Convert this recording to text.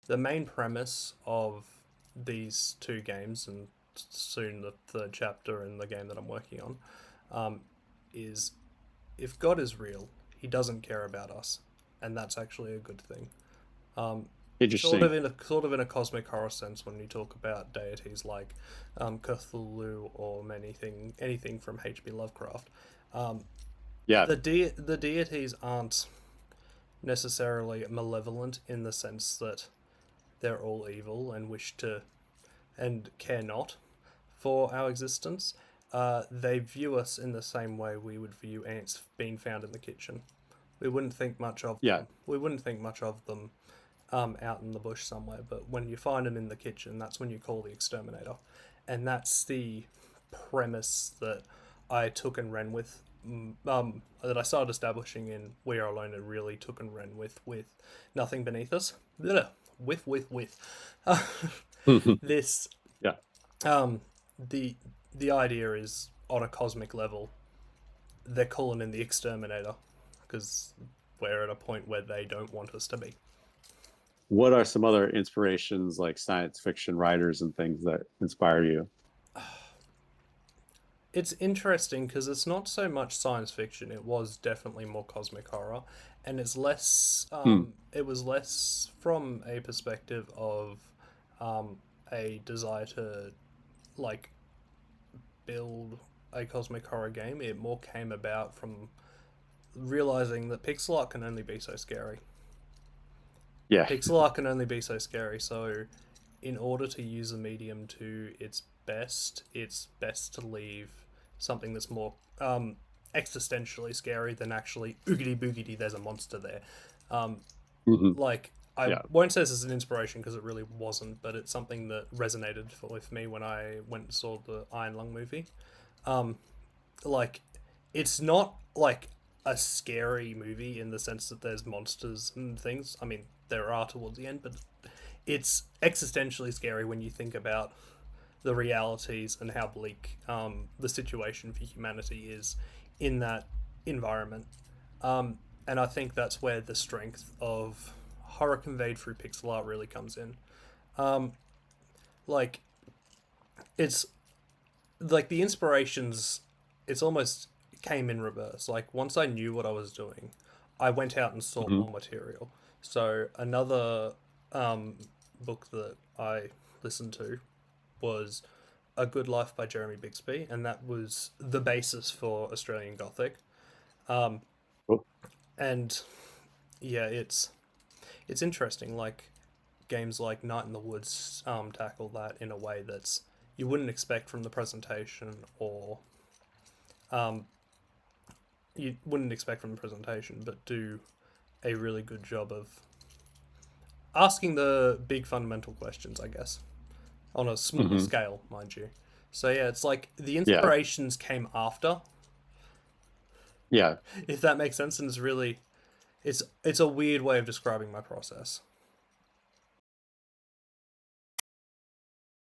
the main premise of these two games, and soon the third chapter in the game that I'm working on, is if God is real, he doesn't care about us, and that's actually a good thing. Um, Interesting. sort of in a cosmic horror sense, when you talk about deities like Cthulhu or anything from H.P. Lovecraft, um, Yeah. the deities aren't necessarily malevolent in the sense that they're all evil and wish to and care not for our existence. They view us in the same way we would view ants being found in the kitchen. We wouldn't think much of Yeah. them. We wouldn't think much of them out in the bush somewhere. But when you find them in the kitchen, that's when you call the exterminator, and that's the premise that I took and ran with. That I started establishing in We Are Alone and really took and ran with Nothing Beneath Us. Blah, with this Yeah. um the the idea is on a cosmic level they're calling in the exterminator because we're at a point where they don't want us to be. What are some other inspirations, like science fiction writers and things that inspire you? It's interesting because it's not so much science fiction. It was definitely more cosmic horror, and it's less. Hmm. It was less from a perspective of a desire to like build a cosmic horror game. It more came about from realizing that pixel art can only be so scary. Yeah. Pixel art can only be so scary. So, in order to use a medium to it's best to leave something that's more existentially scary than actually oogity boogity. There's a monster there. Um, Hmm. like I Yeah. won't say this is an inspiration because it really wasn't, but it's something that resonated with me when I went and saw the Iron Lung movie. Um, like it's not like a scary movie in the sense that there's monsters and things. I mean, there are towards the end, but it's existentially scary when you think about the realities and how bleak the situation for humanity is in that environment. And I think that's where the strength of horror conveyed through pixel art really comes in. Um, like it's like the inspirations, it's almost came in reverse. Like once I knew what I was doing, I went out and sought Hmm. more material. So another um, book that I listened to was A Good Life by Jeremy Bixby, and that was the basis for Australian Gothic. Um, Cool. and yeah, it's interesting. Like games like Night in the Woods tackle that in a way that's you wouldn't expect from the presentation, or um, you wouldn't expect from the presentation, but do a really good job of asking the big fundamental questions, I guess, on a smaller Hmm. scale, mind you. So yeah, it's like the Yeah. inspirations came after, Yeah. if that makes sense, and it's a weird way of describing my process.